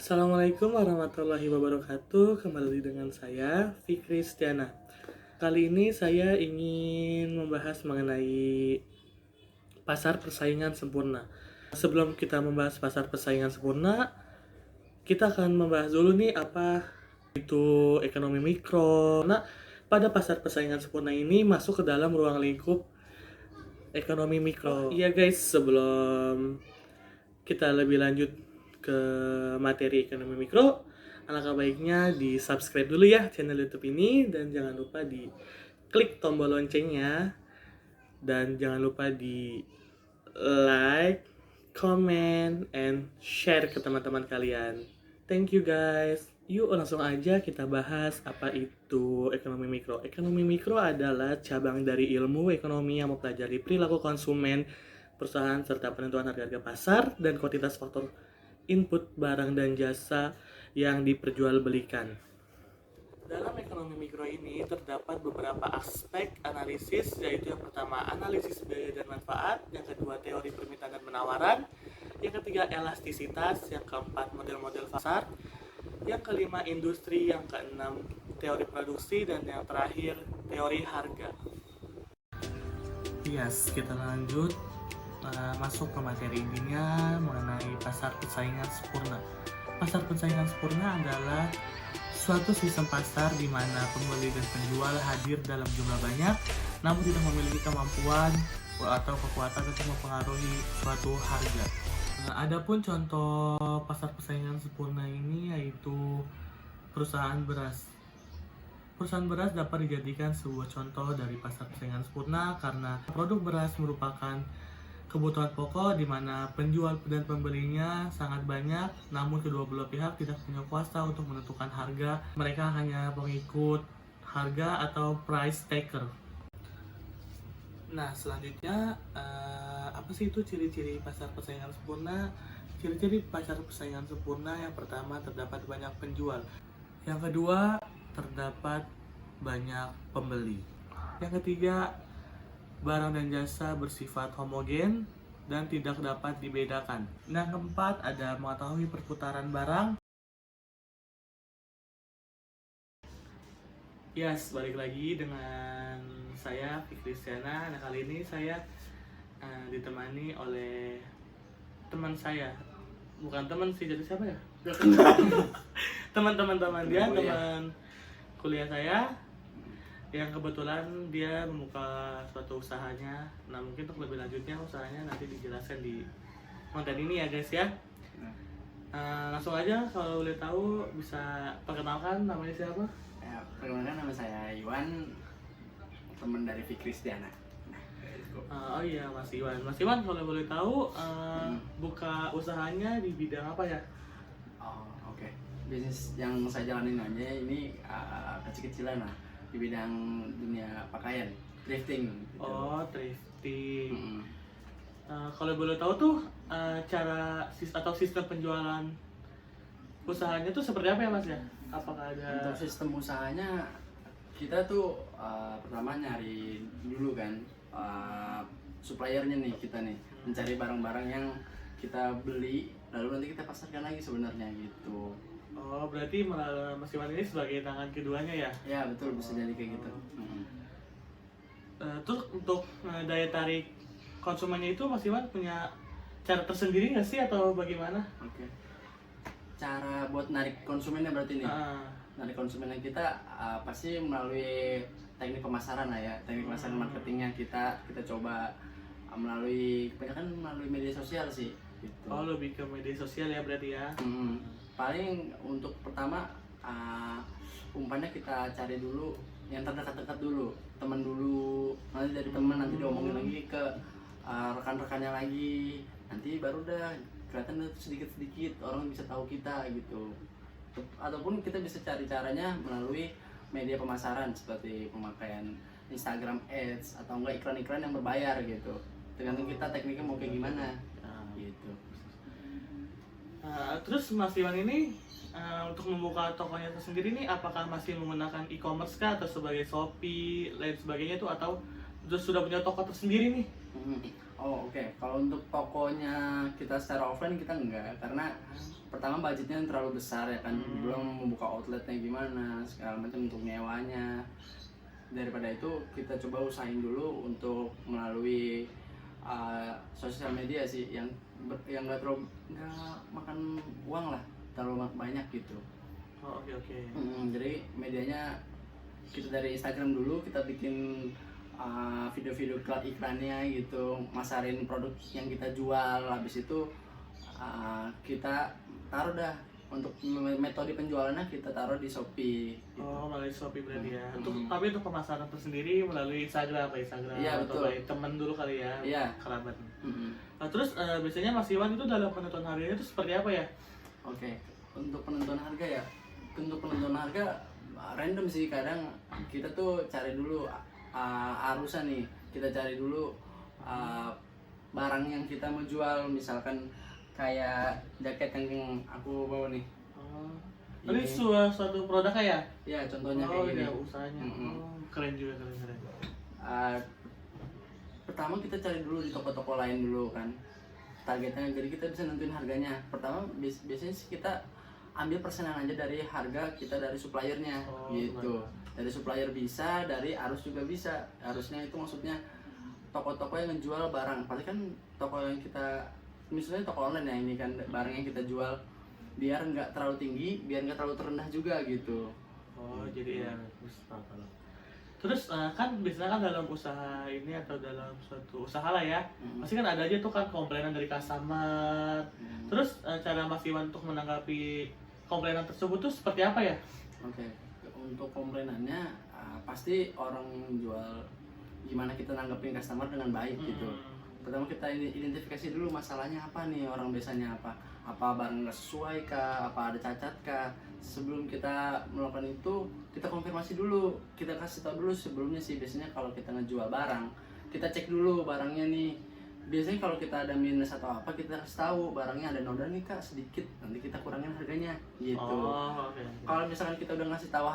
Assalamualaikum warahmatullahi wabarakatuh. Kembali lagi dengan saya, Fikri Stiana. Kali ini saya ingin membahas mengenai pasar persaingan sempurna. Sebelum kita membahas pasar persaingan sempurna, kita akan membahas dulu nih apa itu ekonomi mikro. Nah, pada pasar persaingan sempurna ini masuk ke dalam ruang lingkup ekonomi mikro. Iya guys, sebelum kita lebih lanjut ke materi ekonomi mikro, alangkah baiknya di subscribe dulu ya channel YouTube ini, dan jangan lupa di klik tombol loncengnya, dan jangan lupa di like, comment, and share ke teman-teman kalian. Thank you guys. Yuk langsung aja kita bahas apa itu ekonomi mikro. Ekonomi mikro adalah cabang dari ilmu ekonomi yang mempelajari perilaku konsumen, perusahaan, serta penentuan harga pasar dan kuantitas faktor input barang dan jasa yang diperjualbelikan. Dalam ekonomi mikro ini terdapat beberapa aspek analisis, yaitu yang pertama analisis biaya dan manfaat, yang kedua teori permintaan dan penawaran, yang ketiga elastisitas, yang keempat model-model pasar, yang kelima industri, yang keenam teori produksi, dan yang terakhir teori harga. Yes, kita lanjut masuk ke materi intinya mengenai pasar persaingan sempurna. Pasar persaingan sempurna adalah suatu sistem pasar di mana pembeli dan penjual hadir dalam jumlah banyak, namun tidak memiliki kemampuan atau kekuatan untuk mempengaruhi suatu harga. Adapun contoh pasar persaingan sempurna ini yaitu perusahaan beras. Perusahaan beras dapat dijadikan sebuah contoh dari pasar persaingan sempurna karena produk beras merupakan kebutuhan pokok di mana penjual dan pembelinya sangat banyak, namun kedua belah pihak tidak punya kuasa untuk menentukan harga. Mereka hanya pengikut harga atau price taker. Nah, selanjutnya apa sih itu ciri-ciri pasar persaingan sempurna? Ciri-ciri pasar persaingan sempurna yang pertama terdapat banyak penjual. Yang kedua terdapat banyak pembeli. Yang ketiga, barang dan jasa bersifat homogen dan tidak dapat dibedakan. Nah, keempat ada mengetahui perputaran barang. Yes, balik lagi dengan saya Fikri Stiana. Nah, kali ini saya ditemani oleh teman saya. Bukan teman sih, jadi siapa ya? Teman-teman dia, teman kuliah saya, yang kebetulan dia membuka suatu usahanya. Nah, mungkin untuk lebih lanjutnya usahanya nanti dijelaskan di konten ini ya guys ya. Langsung aja, kalau boleh tahu bisa perkenalkan namanya siapa? Ya, perkenalkan nama saya Iwan, teman dari Fikri Stiana. Oh iya, Mas Iwan. Mas Iwan, kalau boleh tahu buka usahanya di bidang apa ya? Oh, oke. Bisnis yang saya jalanin aja ini kecil-kecilan lah, di bidang dunia pakaian, thrifting gitu. Oh, thrifting. Kalau boleh tahu tuh cara atau sistem penjualan usahanya tuh seperti apa ya Mas ya? Apakah ada? Untuk sistem usahanya kita tuh pertama nyari dulu kan suppliernya nih, kita nih mencari barang-barang yang kita beli, lalu nanti kita pasarkan lagi sebenarnya gitu. Oh, berarti Mas Iwan ini sebagai tangan keduanya ya? Ya betul, bisa jadi kayak gitu. Terus untuk daya tarik konsumennya itu Mas Iwan punya cara tersendiri nggak sih atau bagaimana? Oke. Cara buat narik konsumennya berarti nih. Narik konsumennya kita pasti melalui teknik pemasaran lah ya. Teknik pemasaran marketingnya kita coba melalui kebanyakan melalui media sosial sih gitu. Oh, lebih ke media sosial ya berarti ya? Paling untuk pertama umpannya kita cari dulu yang terdekat-dekat dulu, teman dulu, nanti dari teman nanti diomongin lagi ke rekan-rekannya lagi, nanti baru udah kelihatan sedikit-sedikit orang bisa tahu kita gitu. Ataupun kita bisa cari caranya melalui media pemasaran seperti pemakaian Instagram Ads atau enggak iklan-iklan yang berbayar gitu, tergantung kita tekniknya mau kayak gimana gitu. Terus Mas Iwan ini untuk membuka tokonya tersendiri nih, apakah masih menggunakan e-commerce kah atau sebagai Shopee lain sebagainya tuh, atau sudah punya toko tersendiri nih? Oh oke. Kalau untuk tokonya kita secara offline kita enggak, karena pertama budgetnya terlalu besar ya kan, belum membuka outletnya gimana segala macam untuk nyewanya. Daripada itu kita coba usahain dulu untuk melalui sosial media sih yang nggak makan uang lah, terlalu banyak gitu. Oh, oke. Jadi medianya kita dari Instagram dulu, kita bikin video-video iklannya gitu, masarin produk yang kita jual. Habis itu kita taruh dah untuk metode penjualannya, kita taruh di Shopee gitu. Oh, melalui Shopee berarti ya. Tapi untuk pemasaran tersendiri melalui Instagram Iya, atau betul. by teman dulu kali ya, Iya. kerabat. Mm-mm. Nah, terus biasanya Mas Iwan itu dalam penentuan harganya itu seperti apa ya? Oke, untuk penentuan harga ya, untuk penentuan harga random sih. Kadang kita tuh cari dulu arusan nih, kita cari dulu barang yang kita mau jual, misalkan kayak jaket yang aku bawa nih. Oh, Ini. ini suatu produk ya? Ya contohnya Oh, kayak gini. iya, usahanya. Oh, keren juga, keren. Ah, pertama kita cari dulu di toko-toko lain dulu kan targetnya, jadi kita bisa nentuin harganya. Pertama biasanya sih kita ambil persenan aja dari harga kita dari suppliernya. Oh, Gitu. Dari supplier bisa, dari arus juga bisa. Arusnya itu maksudnya toko-toko yang ngejual barang. Paling kan toko yang kita, misalnya toko online ya, ini kan barang yang kita jual, biar nggak terlalu tinggi, biar nggak terlalu terendah juga gitu. Oh, jadi ya, tahu. Terus kan biasanya kan dalam usaha ini atau dalam suatu usaha lah ya, pasti kan ada aja tuh kan komplainan dari customer. Terus cara Mas Iwan untuk menanggapi komplainan tersebut tuh seperti apa ya? Oke, untuk komplainannya pasti orang jual, gimana kita nanggepin customer dengan baik gitu. Pertama kita identifikasi dulu masalahnya apa nih, orang biasanya apa barang nggak sesuai kah, apa ada cacat kah. Sebelum kita melakukan itu, kita konfirmasi dulu, kita kasih tahu dulu sebelumnya sih. Biasanya kalau kita ngejual barang, kita cek dulu barangnya nih. Biasanya kalau kita ada minus atau apa, kita kasih tahu barangnya ada noda nih kak sedikit, nanti kita kurangin harganya gitu. Oh, oke. Kalau misalkan kita udah ngasih tahu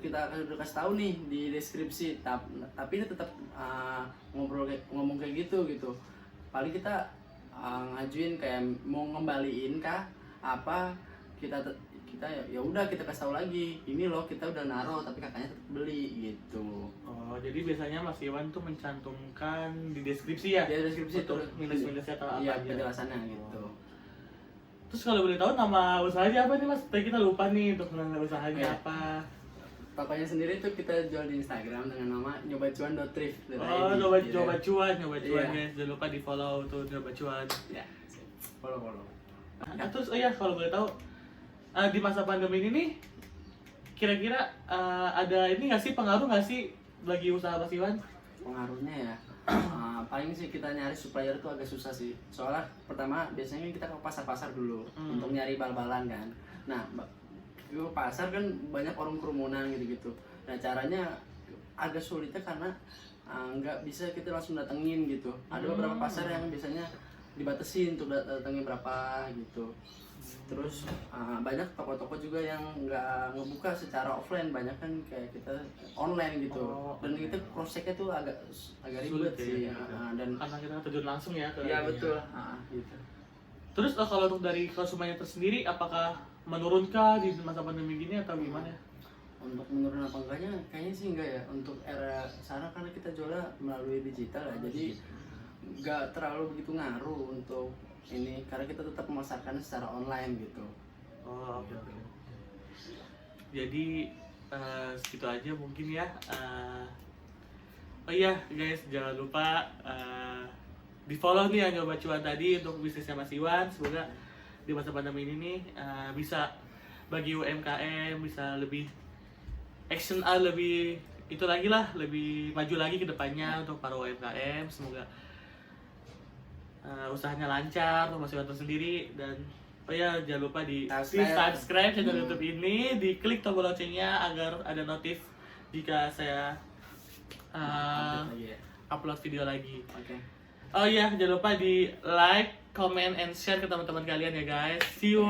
kita udah kasih tahu nih di deskripsi, tapi ini tetap ngomong kayak gitu, paling kita ngajuin kayak mau ngembaliin kah apa, kita ya udah kita kasih tahu lagi, ini loh kita udah naruh tapi kakaknya tetap beli gitu. Oh, jadi biasanya Mas Iwan tuh mencantumkan di deskripsi ya? Di deskripsi untuk tuh minus-minusnya atau apa iya, aja. penjelasannya gitu. Terus kalau boleh tahu nama usahanya apa nih Mas? Tadi kita lupa nih untuk nama usahanya Oke. apa. Tokonya sendiri tuh kita jual di Instagram dengan nama nyobacuan.thrift. Oh, coba cuan Iya. guys. Jangan lupa di follow tuh coba cuan. Ya, follow. Nah, terus oh ya kalau boleh tahu di masa pandemi ini nih kira-kira ada ini nggak sih, pengaruh nggak sih bagi usaha Mas Iwan? Pengaruhnya ya paling sih kita nyari supplier tuh agak susah sih. Soalnya pertama biasanya kita ke pasar-pasar dulu untuk nyari bal-balan kan. Nah ke pasar kan banyak orang kerumunan gitu. Nah caranya agak sulitnya karena nggak bisa kita langsung datengin gitu. Ada beberapa pasar yang biasanya dibatasin untuk datengin berapa gitu. Terus banyak toko-toko juga yang nggak ngebuka secara offline, banyak kan kayak kita online gitu. Dan kita cross checknya tuh agak ribet sih. Dan karena kita terjun langsung ya ke iya ininya. betul. Gitu. Terus kalau untuk dari konsumennya tersendiri apakah menurunkah di masa pandemi gini atau gimana? Untuk menurun apa enggaknya kayaknya sih enggak ya, untuk era sekarang karena kita jualnya melalui digital ya, jadi nggak terlalu begitu ngaruh untuk ini karena kita tetap memasarkan secara online gitu. Oh, oke. Jadi segitu aja mungkin ya. Oh iya guys, jangan lupa di follow nih yang Nyoba Cuan tadi untuk bisnisnya Mas Iwan. Semoga di masa pandemi ini nih bisa bagi UMKM bisa lebih action, lebih itu lagi lah, lebih maju lagi ke depannya untuk para UMKM. Semoga usahanya lancar untuk Mas Iwan sendiri. Dan oh ya jangan lupa di subscribe channel YouTube ini, diklik tombol loncengnya agar ada notif jika saya upload video lagi. Oke. Oh iya jangan lupa di like, comment, and share ke teman-teman kalian ya guys. See you.